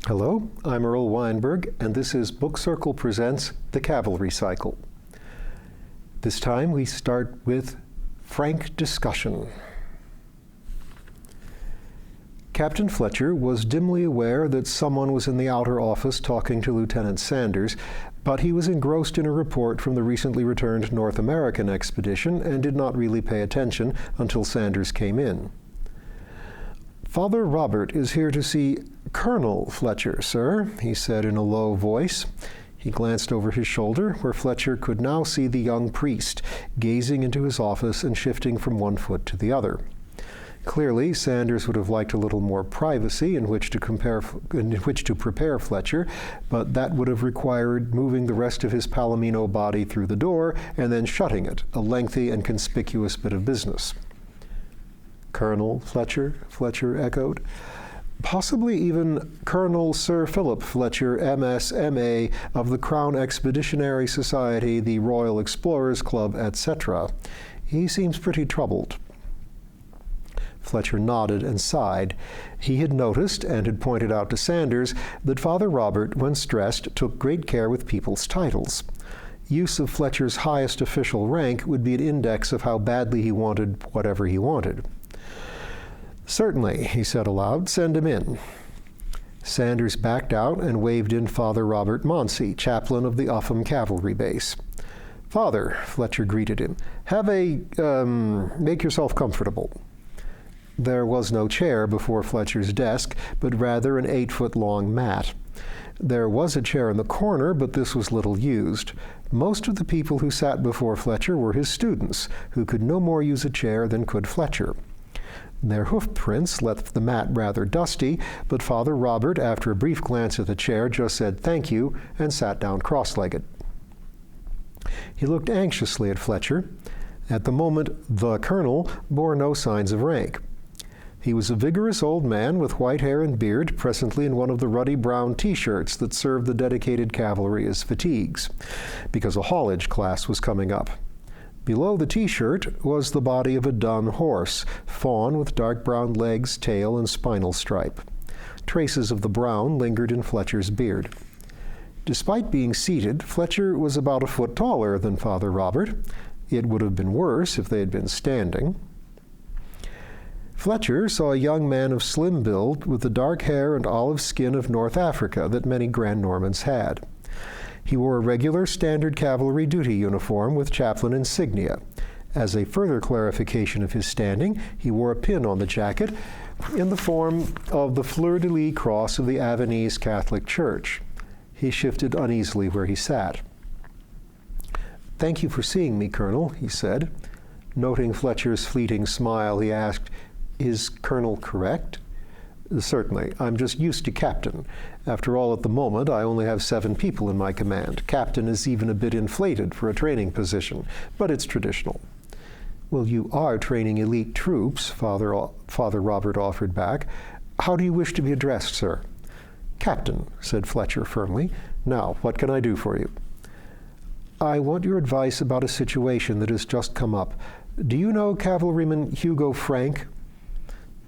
Hello, I'm Earl Weinberg, and this is Book Circle Presents The Cavalry Cycle. This time we start with frank discussion. Captain Fletcher was dimly aware that someone was in the outer office talking to Lieutenant Sanders, but he was engrossed in a report from the recently returned North American expedition and did not really pay attention until Sanders came in. "Father Robert is here to see Colonel Fletcher, sir," he said in a low voice. He glanced over his shoulder, where Fletcher could now see the young priest, gazing into his office and shifting from one foot to the other. Clearly, Sanders would have liked a little more privacy in which to prepare Fletcher, but that would have required moving the rest of his Palomino body through the door and then shutting it, a lengthy and conspicuous bit of business. "Colonel Fletcher?" Fletcher echoed. "Possibly even Colonel Sir Philip Fletcher, MS, MA, of the Crown Expeditionary Society, the Royal Explorers Club, etc. He seems pretty troubled." Fletcher nodded and sighed. He had noticed, and had pointed out to Sanders, that Father Robert, when stressed, took great care with people's titles. Use of Fletcher's highest official rank would be an index of how badly he wanted whatever he wanted. "Certainly," he said aloud. "Send him in." Sanders backed out and waved in Father Robert Monsey, chaplain of the Upham Cavalry Base. "Father," Fletcher greeted him, make yourself comfortable." There was no chair before Fletcher's desk, but rather an 8-foot-long mat. There was a chair in the corner, but this was little used. Most of the people who sat before Fletcher were his students, who could no more use a chair than could Fletcher. Their hoof prints left the mat rather dusty, but Father Robert, after a brief glance at the chair, just said "thank you" and sat down cross-legged. He looked anxiously at Fletcher. At the moment, the colonel bore no signs of rank. He was a vigorous old man with white hair and beard, presently in one of the ruddy brown T-shirts that served the dedicated cavalry as fatigues, because a haulage class was coming up. Below the T-shirt was the body of a dun horse, fawn with dark brown legs, tail, and spinal stripe. Traces of the brown lingered in Fletcher's beard. Despite being seated, Fletcher was about a foot taller than Father Robert. It would have been worse if they had been standing. Fletcher saw a young man of slim build with the dark hair and olive skin of North Africa that many Grand Normans had. He wore a regular standard cavalry duty uniform with chaplain insignia. As a further clarification of his standing, he wore a pin on the jacket in the form of the fleur-de-lis cross of the Avenese Catholic Church. He shifted uneasily where he sat. "Thank you for seeing me, Colonel," he said. Noting Fletcher's fleeting smile, he asked, "Is Colonel correct?" "Certainly. I'm just used to captain. After all, at the moment, I only have 7 people in my command. Captain is even a bit inflated for a training position, but it's traditional." "Well, you are training elite troops," Father Robert offered back. "How do you wish to be addressed, sir?" "Captain," said Fletcher firmly. "Now, what can I do for you?" "I want your advice about a situation that has just come up. Do you know Cavalryman Hugo Frank?"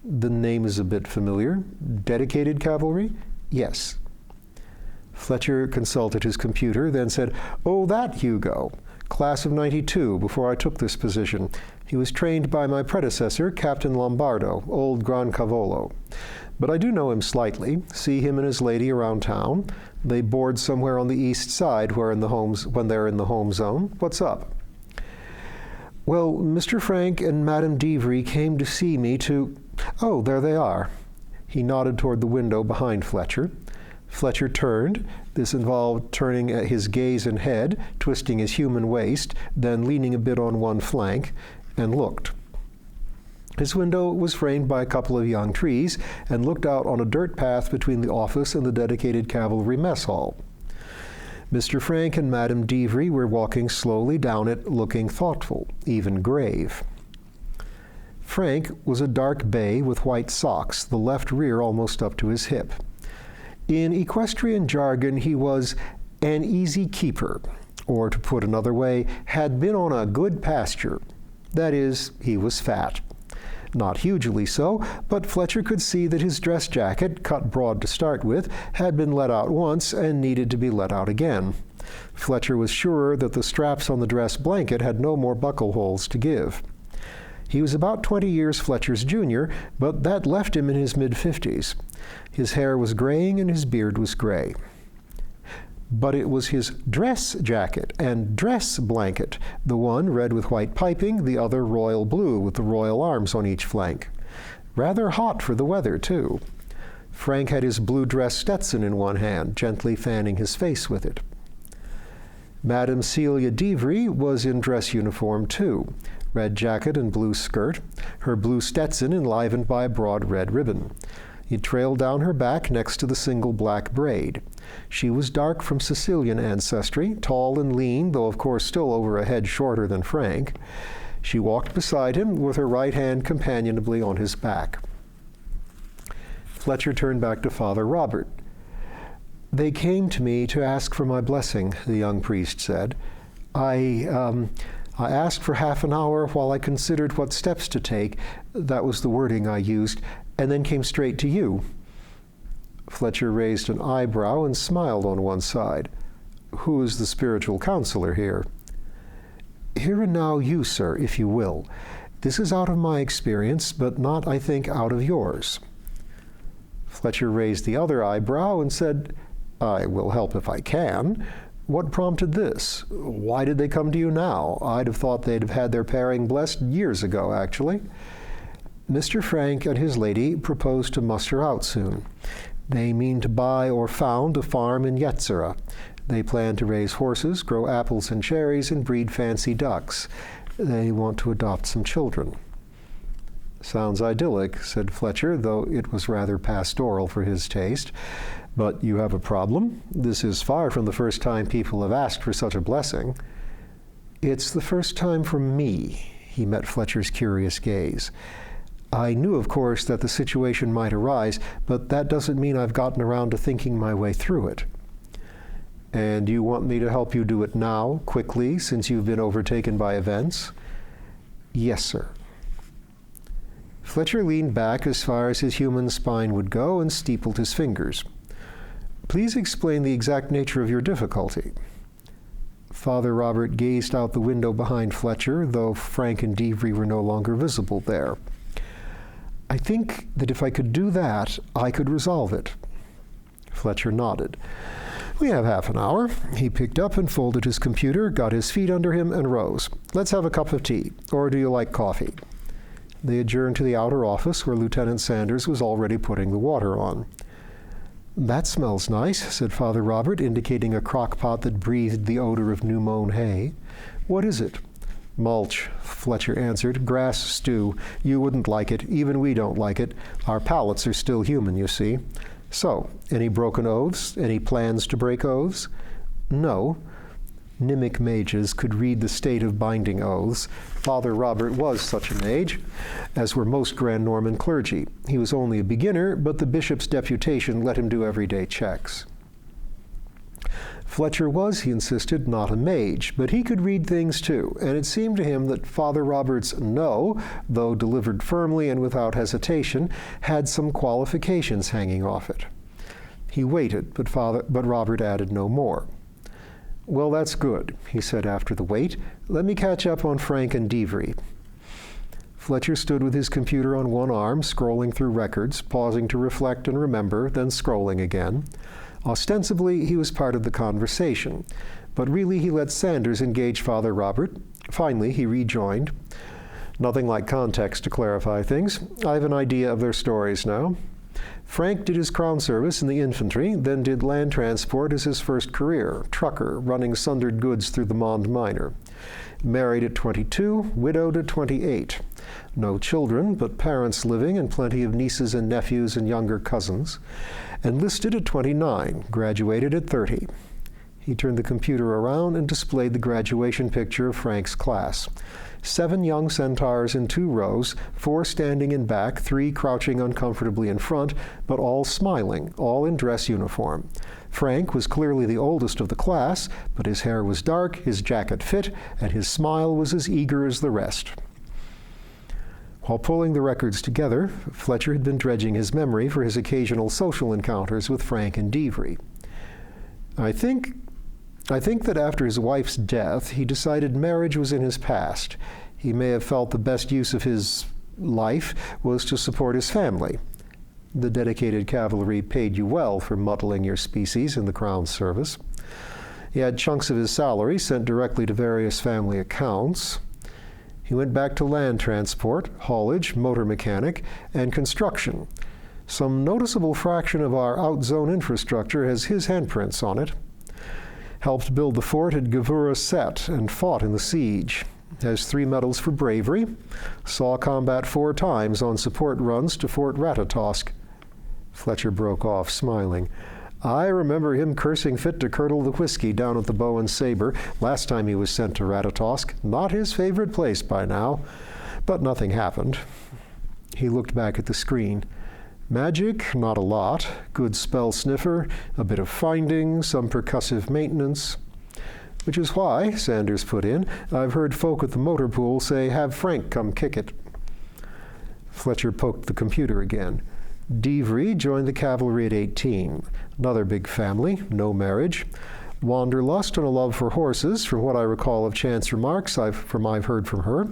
"The name is a bit familiar. Dedicated cavalry?" "Yes." Fletcher consulted his computer, then said, "Oh, that Hugo. Class of '92, before I took this position. He was trained by my predecessor, Captain Lombardo, old Gran Cavolo. But I do know him slightly, see him and his lady around town. They board somewhere on the east side when they're in the home zone. What's up?" "Well, Mr. Frank and Madame Divry came to see me to—" "Oh, there they are." He nodded toward the window behind Fletcher. Fletcher turned. This involved turning his gaze and head, twisting his human waist, then leaning a bit on one flank, and looked. His window was framed by a couple of young trees and looked out on a dirt path between the office and the dedicated cavalry mess hall. Mr. Frank and Madame Divry were walking slowly down it, looking thoughtful, even grave. Frank was a dark bay with white socks, the left rear almost up to his hip. In equestrian jargon, he was an easy keeper, or to put another way, had been on a good pasture. That is, he was fat. Not hugely so, but Fletcher could see that his dress jacket, cut broad to start with, had been let out once and needed to be let out again. Fletcher was sure that the straps on the dress blanket had no more buckle holes to give. He was about 20 years Fletcher's junior, but that left him in his mid-50s. His hair was graying and his beard was gray. But it was his dress jacket and dress blanket, the one red with white piping, the other royal blue with the royal arms on each flank. Rather hot for the weather, too. Frank had his blue dress Stetson in one hand, gently fanning his face with it. Madame Celia Divry was in dress uniform, too. Red jacket and blue skirt, her blue Stetson enlivened by a broad red ribbon. It trailed down her back next to the single black braid. She was dark from Sicilian ancestry, tall and lean, though of course still over a head shorter than Frank. She walked beside him with her right hand companionably on his back. Fletcher turned back to Father Robert. "They came to me to ask for my blessing," the young priest said. I asked for half an hour while I considered what steps to take. That was the wording I used, and then came straight to you." Fletcher raised an eyebrow and smiled on one side. "Who is the spiritual counselor here?" "Here and now you, sir, if you will. This is out of my experience, but not, I think, out of yours." Fletcher raised the other eyebrow and said, "I will help if I can. What prompted this? Why did they come to you now? I'd have thought they'd have had their pairing blessed years ago, actually." "Mr. Frank and his lady propose to muster out soon. They mean to buy or found a farm in Yetzirah. They plan to raise horses, grow apples and cherries, and breed fancy ducks. They want to adopt some children." "Sounds idyllic," said Fletcher, though it was rather pastoral for his taste. "But you have a problem? This is far from the first time people have asked for such a blessing." "It's the first time for me," he met Fletcher's curious gaze. "I knew, of course, that the situation might arise, but that doesn't mean I've gotten around to thinking my way through it." "And you want me to help you do it now, quickly, since you've been overtaken by events?" "Yes, sir." Fletcher leaned back as far as his human spine would go and steepled his fingers. "Please explain the exact nature of your difficulty." Father Robert gazed out the window behind Fletcher, though Frank and Divry were no longer visible there. "I think that if I could do that, I could resolve it." Fletcher nodded. "We have half an hour." He picked up and folded his computer, got his feet under him, and rose. "Let's have a cup of tea. Or do you like coffee?" They adjourned to the outer office, where Lieutenant Sanders was already putting the water on. "That smells nice," said Father Robert, indicating a crock pot that breathed the odor of new-mown hay. "What is it?" "Mulch," Fletcher answered. "Grass stew. You wouldn't like it. Even we don't like it. Our palates are still human, you see. So, any broken oaths? Any plans to break oaths?" "No." Mimic mages could read the state of binding oaths. Father Robert was such a mage, as were most Grand Norman clergy. He was only a beginner, but the bishop's deputation let him do everyday checks. Fletcher was, he insisted, not a mage, but he could read things too, and it seemed to him that Father Robert's no, though delivered firmly and without hesitation, had some qualifications hanging off it. He waited, but Robert added no more. "Well, that's good," he said after the wait. "Let me catch up on Frank and Divry." Fletcher stood with his computer on one arm, scrolling through records, pausing to reflect and remember, then scrolling again. Ostensibly, he was part of the conversation, but really he let Sanders engage Father Robert. Finally, he rejoined. "Nothing like context to clarify things. I have an idea of their stories now. Frank did his Crown service in the infantry, then did land transport as his first career, trucker, running sundered goods through the Mond Minor. Married at 22, widowed at 28. No children, but parents living and plenty of nieces and nephews and younger cousins. Enlisted at 29, graduated at 30. He turned the computer around and displayed the graduation picture of Frank's class. 7 young centaurs in 2 rows, 4 standing in back, 3 crouching uncomfortably in front, but all smiling, all in dress uniform. Frank was clearly the oldest of the class, but his hair was dark, his jacket fit, and his smile was as eager as the rest. While pulling the records together, Fletcher had been dredging his memory for his occasional social encounters with Frank and Cavalry. I think that after his wife's death, he decided marriage was in his past. He may have felt the best use of his life was to support his family. The dedicated cavalry paid you well for muddling your species in the Crown's service. He had chunks of his salary sent directly to various family accounts. He went back to land transport, haulage, motor mechanic, and construction. Some noticeable fraction of our out-zone infrastructure has his handprints on it. Helped build the fort at Cavalry and fought in the siege. Has 3 medals for bravery. Saw combat 4 times on support runs to Fort Ratatosk. Fletcher broke off, smiling. I remember him cursing fit to curdle the whiskey down at the Bow and Sabre last time he was sent to Ratatosk. Not his favorite place by now. But nothing happened. He looked back at the screen. Magic, not a lot. Good spell sniffer, a bit of finding, some percussive maintenance. Which is why, Sanders put in, I've heard folk at the motor pool say, have Frank come kick it. Fletcher poked the computer again. Cavalry joined the cavalry at 18. Another big family, no marriage. Wanderlust and a love for horses, from what I recall of chance remarks I've heard from her.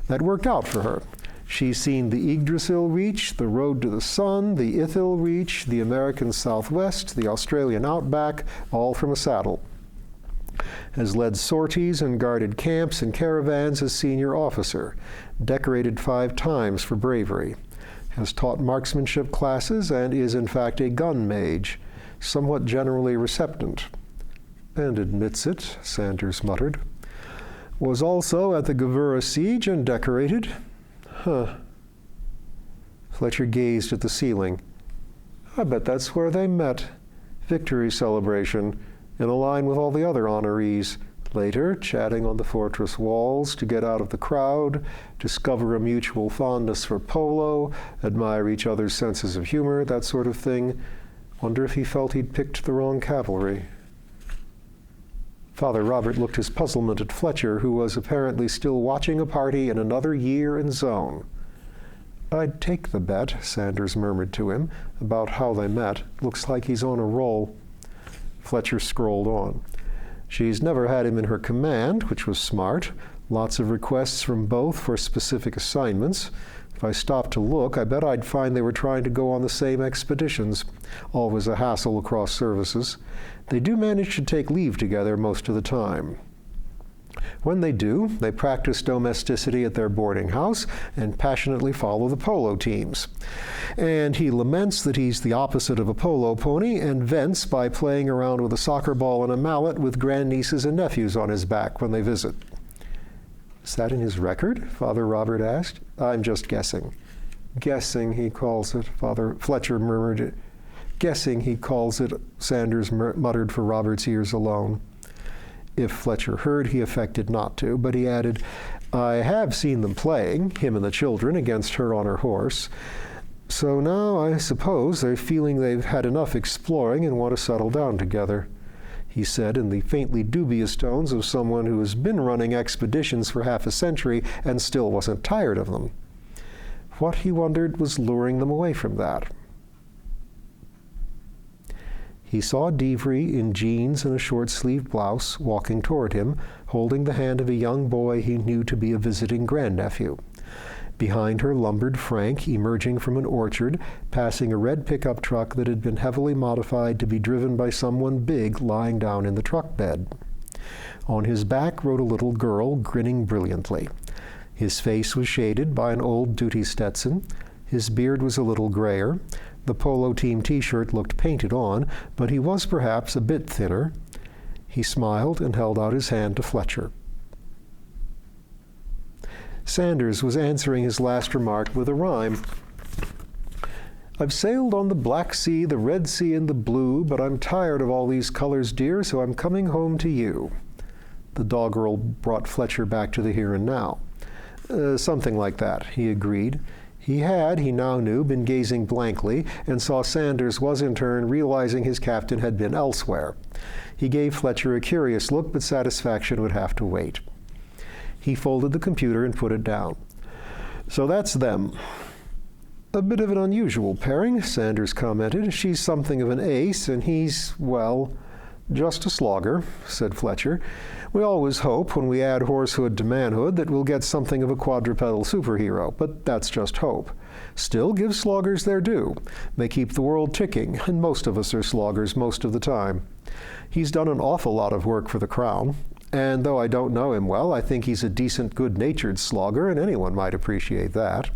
That worked out for her. She's seen the Yggdrasil Reach, the Road to the Sun, the Ithil Reach, the American Southwest, the Australian Outback, all from a saddle. Has led sorties and guarded camps and caravans as senior officer. Decorated 5 times for bravery. Has taught marksmanship classes and is in fact a gun mage, somewhat generally receptant. And admits it, Sanders muttered. Was also at the Cavalry siege and decorated. Huh. Fletcher gazed at the ceiling. I bet that's where they met. Victory celebration, in a line with all the other honorees. Later, chatting on the fortress walls to get out of the crowd, discover a mutual fondness for polo, admire each other's senses of humor, that sort of thing. Wonder if he felt he'd picked the wrong cavalry. Father Robert looked his puzzlement at Fletcher, who was apparently still watching a party in another year and zone. I'd take the bet, Sanders murmured to him, about how they met. Looks like he's on a roll. Fletcher scrolled on. She's never had him in her command, which was smart. Lots of requests from both for specific assignments. If I stopped to look, I bet I'd find they were trying to go on the same expeditions. Always a hassle across services. They do manage to take leave together most of the time. When they do, they practice domesticity at their boarding house and passionately follow the polo teams. And he laments that he's the opposite of a polo pony and vents by playing around with a soccer ball and a mallet with grandnieces and nephews on his back when they visit. Is that in his record? Father Robert asked. I'm just guessing. Guessing, he calls it, Father Fletcher murmured. Guessing, he calls it, Sanders muttered for Robert's ears alone. If Fletcher heard, he affected not to, but he added, I have seen them playing, him and the children, against her on her horse. So now I suppose they're feeling they've had enough exploring and want to settle down together, he said in the faintly dubious tones of someone who has been running expeditions for half a century and still wasn't tired of them. What, he wondered, was luring them away from that? He saw Cavalry in jeans and a short-sleeved blouse walking toward him, holding the hand of a young boy he knew to be a visiting grandnephew. Behind her lumbered Frank, emerging from an orchard, passing a red pickup truck that had been heavily modified to be driven by someone big lying down in the truck bed. On his back rode a little girl, grinning brilliantly. His face was shaded by an old duty Stetson. His beard was a little grayer. The polo team T-shirt looked painted on, but he was perhaps a bit thinner. He smiled and held out his hand to Fletcher. Sanders was answering his last remark with a rhyme. I've sailed on the Black Sea, the Red Sea, and the Blue, but I'm tired of all these colors, dear, so I'm coming home to you." The doggerel brought Fletcher back to the here and now. Something like that, he agreed. He now knew, been gazing blankly, and saw Sanders was in turn realizing his captain had been elsewhere. He gave Fletcher a curious look, but satisfaction would have to wait. He folded the computer and put it down. "So that's them." "A bit of an unusual pairing," Sanders commented. "She's something of an ace, and he's, well, just a slogger," said Fletcher. "We always hope, when we add horsehood to manhood, that we'll get something of a quadrupedal superhero, but that's just hope. Still, give sloggers their due. They keep the world ticking, and most of us are sloggers most of the time. He's done an awful lot of work for the Crown, and though I don't know him well, I think he's a decent, good-natured slogger, and anyone might appreciate that.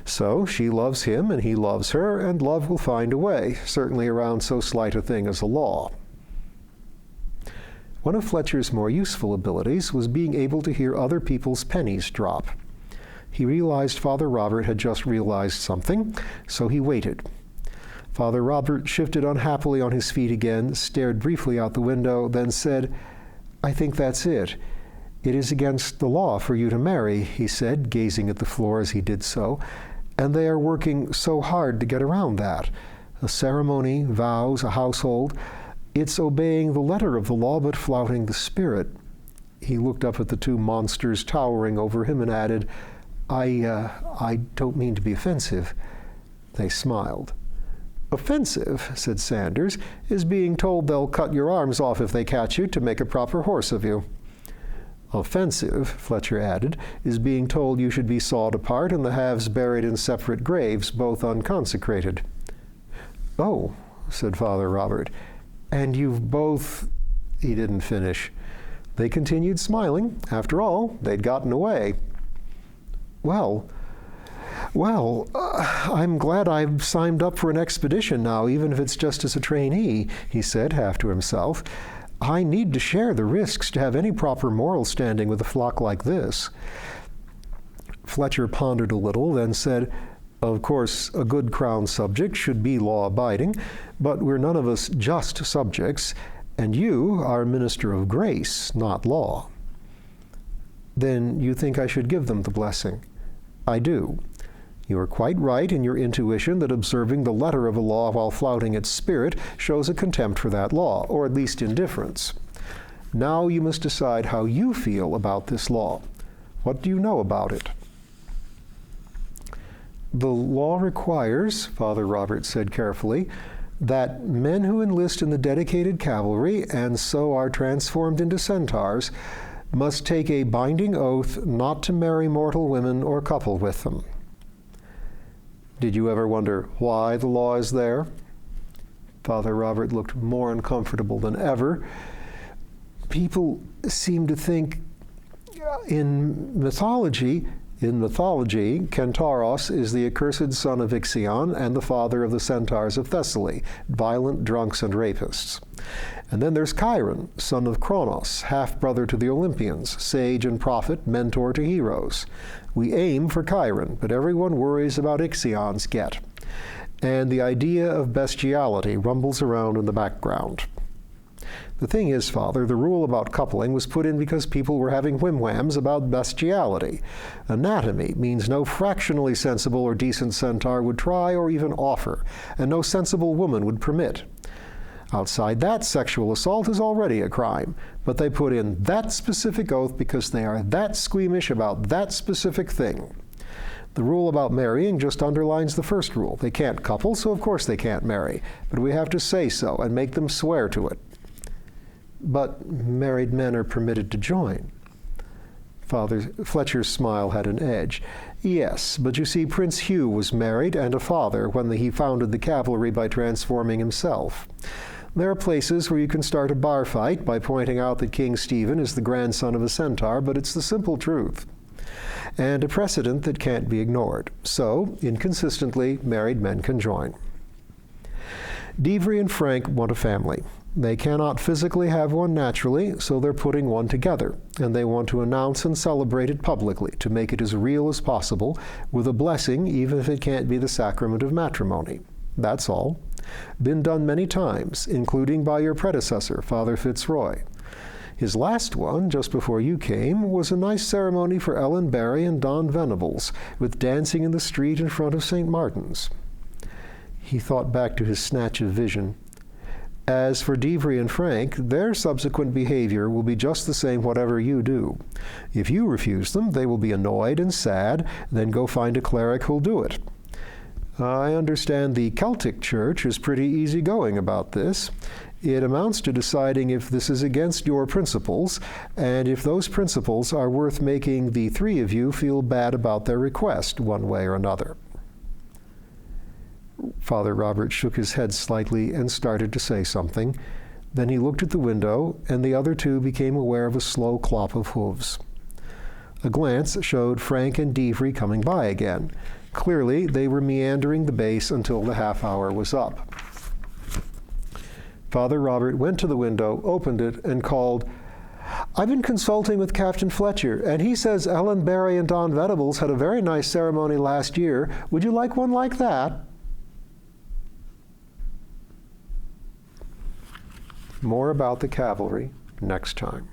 So she loves him, and he loves her, and love will find a way, certainly around so slight a thing as a law." One of Fletcher's more useful abilities was being able to hear other people's pennies drop. He realized Father Robert had just realized something, so he waited. Father Robert shifted unhappily on his feet again, stared briefly out the window, then said, "I think that's it. It is against the law for you to marry," he said, gazing at the floor as he did so, "and they are working so hard to get around that. A ceremony, vows, a household. It's obeying the letter of the law but flouting the spirit." He looked up at the two monsters towering over him and added, I don't mean to be offensive." They smiled. "Offensive," said Sanders, "is being told they'll cut your arms off if they catch you to make a proper horse of you." "Offensive," Fletcher added, "is being told you should be sawed apart and the halves buried in separate graves, both unconsecrated." "Oh," said Father Robert, "and you've both—" He didn't finish. They continued smiling. After all, they'd gotten away. Well, I'm glad I've signed up for an expedition now, even if it's just as a trainee," he said, half to himself. "I need to share the risks to have any proper moral standing with a flock like this." Fletcher pondered a little, then said, "Of course, a good Crown subject should be law-abiding, but we're none of us just subjects, and you are a minister of grace, not law." "Then you think I should give them the blessing?" "I do. You are quite right in your intuition that observing the letter of a law while flouting its spirit shows a contempt for that law, or at least indifference. Now you must decide how you feel about this law. What do you know about it?" "The law requires," Father Robert said carefully, "that men who enlist in the dedicated cavalry, and so are transformed into centaurs, must take a binding oath not to marry mortal women or couple with them." "Did you ever wonder why the law is there?" Father Robert looked more uncomfortable than ever. "People seem to think in mythology, Kentauros is the accursed son of Ixion and the father of the centaurs of Thessaly, violent drunks and rapists. And then there's Chiron, son of Kronos, half-brother to the Olympians, sage and prophet, mentor to heroes. We aim for Chiron, but everyone worries about Ixion's get. And the idea of bestiality rumbles around in the background. The thing is, Father, the rule about coupling was put in because people were having whim-whams about bestiality. Anatomy means no fractionally sensible or decent centaur would try or even offer, and no sensible woman would permit. Outside that, sexual assault is already a crime, but they put in that specific oath because they are that squeamish about that specific thing. The rule about marrying just underlines the first rule. They can't couple, so of course they can't marry, but we have to say so and make them swear to it." "But married men are permitted to join." Father Fletcher's smile had an edge. "Yes, but you see, Prince Hugh was married and a father when he founded the cavalry by transforming himself. There are places where you can start a bar fight by pointing out that King Stephen is the grandson of a centaur, but it's the simple truth. And a precedent that can't be ignored. So, inconsistently, married men can join." Divry and Frank want a family. They cannot physically have one naturally, so they're putting one together, and they want to announce and celebrate it publicly to make it as real as possible, with a blessing, even if it can't be the sacrament of matrimony. That's all. Been done many times, including by your predecessor, Father Fitzroy. His last one, just before you came, was a nice ceremony for Ellen Barry and Don Venables, with dancing in the street in front of St. Martin's. He thought back to his snatch of vision. As for Divry and Frank, their subsequent behavior will be just the same whatever you do. If you refuse them, they will be annoyed and sad, then go find a cleric who'll do it. I understand the Celtic Church is pretty easygoing about this. It amounts to deciding if this is against your principles, and if those principles are worth making the three of you feel bad about their request, one way or another. Father Robert shook his head slightly and started to say something. Then he looked at the window, and the other two became aware of a slow clop of hooves. A glance showed Frank and Divry coming by again. Clearly, they were meandering the base until the half hour was up. Father Robert went to the window, opened it, and called, "I've been consulting with Captain Fletcher, and he says Ellen Barry and Don Venables had a very nice ceremony last year. Would you like one like that?" More about the cavalry next time.